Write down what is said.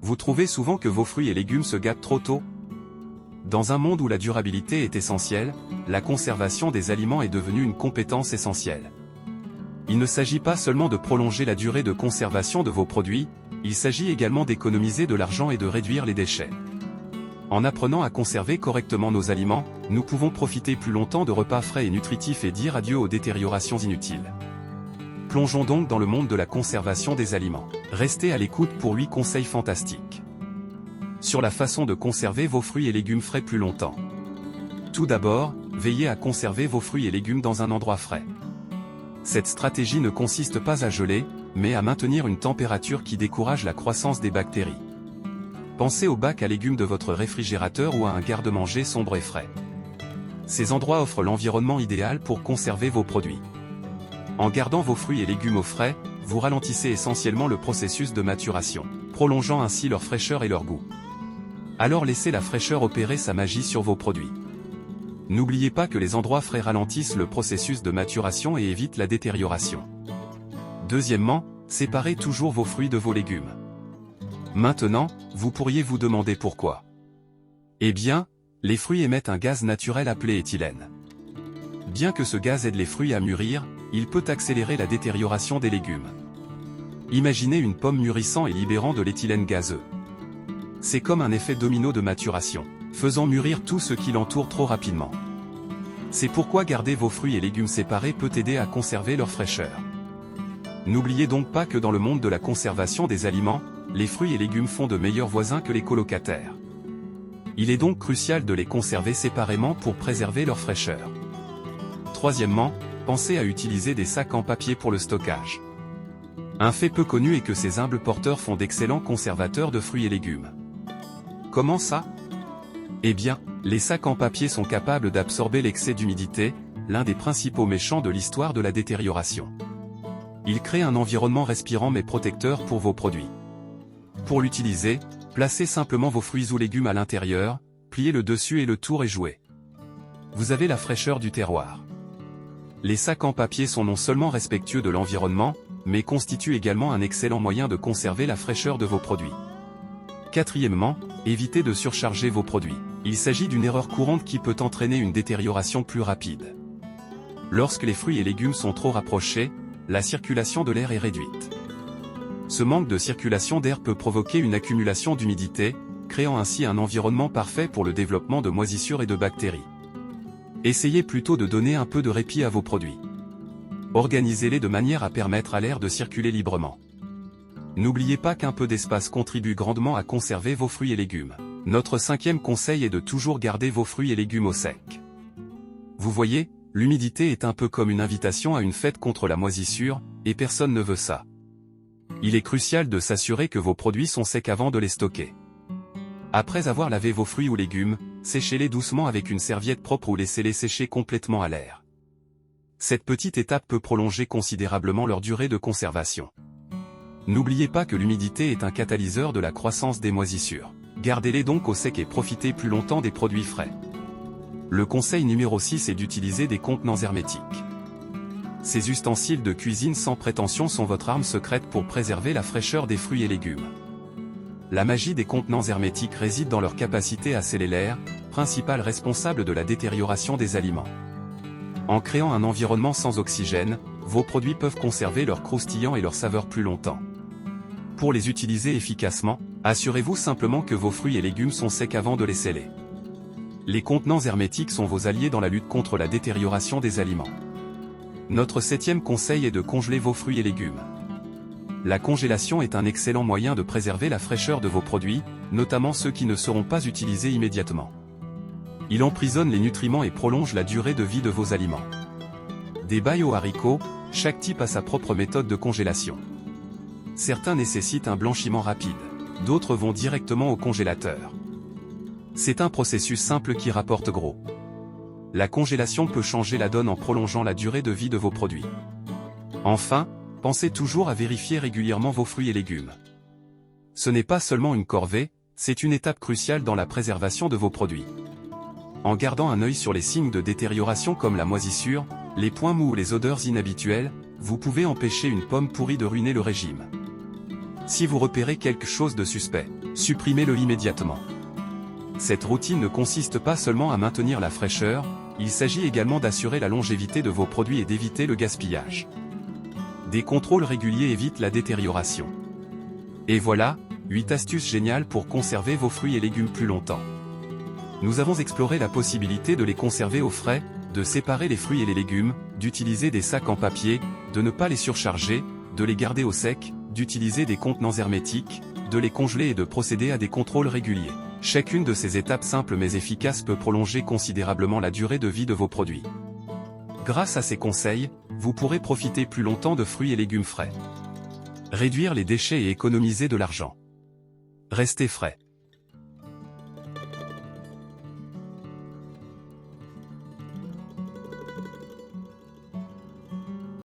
Vous trouvez souvent que vos fruits et légumes se gâtent trop tôt? Dans un monde où la durabilité est essentielle, la conservation des aliments est devenue une compétence essentielle. Il ne s'agit pas seulement de prolonger la durée de conservation de vos produits, il s'agit également d'économiser de l'argent et de réduire les déchets. En apprenant à conserver correctement nos aliments, nous pouvons profiter plus longtemps de repas frais et nutritifs et dire adieu aux détériorations inutiles. Plongeons donc dans le monde de la conservation des aliments. Restez à l'écoute pour 8 conseils fantastiques sur la façon de conserver vos fruits et légumes frais plus longtemps. Tout d'abord, veillez à conserver vos fruits et légumes dans un endroit frais. Cette stratégie ne consiste pas à geler, mais à maintenir une température qui décourage la croissance des bactéries. Pensez au bac à légumes de votre réfrigérateur ou à un garde-manger sombre et frais. Ces endroits offrent l'environnement idéal pour conserver vos produits. En gardant vos fruits et légumes au frais, vous ralentissez essentiellement le processus de maturation, prolongeant ainsi leur fraîcheur et leur goût. Alors laissez la fraîcheur opérer sa magie sur vos produits. N'oubliez pas que les endroits frais ralentissent le processus de maturation et évitent la détérioration. Deuxièmement, séparez toujours vos fruits de vos légumes. Maintenant, vous pourriez vous demander pourquoi. Eh bien, les fruits émettent un gaz naturel appelé éthylène. Bien que ce gaz aide les fruits à mûrir, il peut accélérer la détérioration des légumes. Imaginez une pomme mûrissant et libérant de l'éthylène gazeux. C'est comme un effet domino de maturation, faisant mûrir tout ce qui l'entoure trop rapidement. C'est pourquoi garder vos fruits et légumes séparés peut aider à conserver leur fraîcheur. N'oubliez donc pas que dans le monde de la conservation des aliments, les fruits et légumes font de meilleurs voisins que les colocataires. Il est donc crucial de les conserver séparément pour préserver leur fraîcheur. Troisièmement, pensez à utiliser des sacs en papier pour le stockage. Un fait peu connu est que ces humbles porteurs font d'excellents conservateurs de fruits et légumes. Comment ça? Eh bien, les sacs en papier sont capables d'absorber l'excès d'humidité, l'un des principaux méchants de l'histoire de la détérioration. Ils créent un environnement respirant mais protecteur pour vos produits. Pour l'utiliser, placez simplement vos fruits ou légumes à l'intérieur, pliez le dessus et le tour et jouez. Vous avez la fraîcheur du terroir. Les sacs en papier sont non seulement respectueux de l'environnement, mais constituent également un excellent moyen de conserver la fraîcheur de vos produits. Quatrièmement, évitez de surcharger vos produits. Il s'agit d'une erreur courante qui peut entraîner une détérioration plus rapide. Lorsque les fruits et légumes sont trop rapprochés, la circulation de l'air est réduite. Ce manque de circulation d'air peut provoquer une accumulation d'humidité, créant ainsi un environnement parfait pour le développement de moisissures et de bactéries. Essayez plutôt de donner un peu de répit à vos produits. Organisez-les de manière à permettre à l'air de circuler librement. N'oubliez pas qu'un peu d'espace contribue grandement à conserver vos fruits et légumes. Notre 5e conseil est de toujours garder vos fruits et légumes au sec. Vous voyez, l'humidité est un peu comme une invitation à une fête contre la moisissure, et personne ne veut ça. Il est crucial de s'assurer que vos produits sont secs avant de les stocker. Après avoir lavé vos fruits ou légumes, séchez-les doucement avec une serviette propre ou laissez-les sécher complètement à l'air. Cette petite étape peut prolonger considérablement leur durée de conservation. N'oubliez pas que l'humidité est un catalyseur de la croissance des moisissures. Gardez-les donc au sec et profitez plus longtemps des produits frais. Le conseil numéro 6 est d'utiliser des contenants hermétiques. Ces ustensiles de cuisine sans prétention sont votre arme secrète pour préserver la fraîcheur des fruits et légumes. La magie des contenants hermétiques réside dans leur capacité à sceller l'air, principal responsable de la détérioration des aliments. En créant un environnement sans oxygène, vos produits peuvent conserver leur croustillant et leur saveur plus longtemps. Pour les utiliser efficacement, assurez-vous simplement que vos fruits et légumes sont secs avant de les sceller. Les contenants hermétiques sont vos alliés dans la lutte contre la détérioration des aliments. Notre 7e conseil est de congeler vos fruits et légumes. La congélation est un excellent moyen de préserver la fraîcheur de vos produits, notamment ceux qui ne seront pas utilisés immédiatement. Il emprisonne les nutriments et prolonge la durée de vie de vos aliments. Des bailles aux haricots, chaque type a sa propre méthode de congélation. Certains nécessitent un blanchiment rapide, d'autres vont directement au congélateur. C'est un processus simple qui rapporte gros. La congélation peut changer la donne en prolongeant la durée de vie de vos produits. Enfin, pensez toujours à vérifier régulièrement vos fruits et légumes. Ce n'est pas seulement une corvée, c'est une étape cruciale dans la préservation de vos produits. En gardant un œil sur les signes de détérioration comme la moisissure, les points mous ou les odeurs inhabituelles, vous pouvez empêcher une pomme pourrie de ruiner le régime. Si vous repérez quelque chose de suspect, supprimez-le immédiatement. Cette routine ne consiste pas seulement à maintenir la fraîcheur, il s'agit également d'assurer la longévité de vos produits et d'éviter le gaspillage. Des contrôles réguliers évitent la détérioration. Et voilà, 8 astuces géniales pour conserver vos fruits et légumes plus longtemps. Nous avons exploré la possibilité de les conserver au frais, de séparer les fruits et les légumes, d'utiliser des sacs en papier, de ne pas les surcharger, de les garder au sec, d'utiliser des contenants hermétiques, de les congeler et de procéder à des contrôles réguliers. Chacune de ces étapes simples mais efficaces peut prolonger considérablement la durée de vie de vos produits. Grâce à ces conseils, vous pourrez profiter plus longtemps de fruits et légumes frais. Réduire les déchets et économiser de l'argent. Restez frais.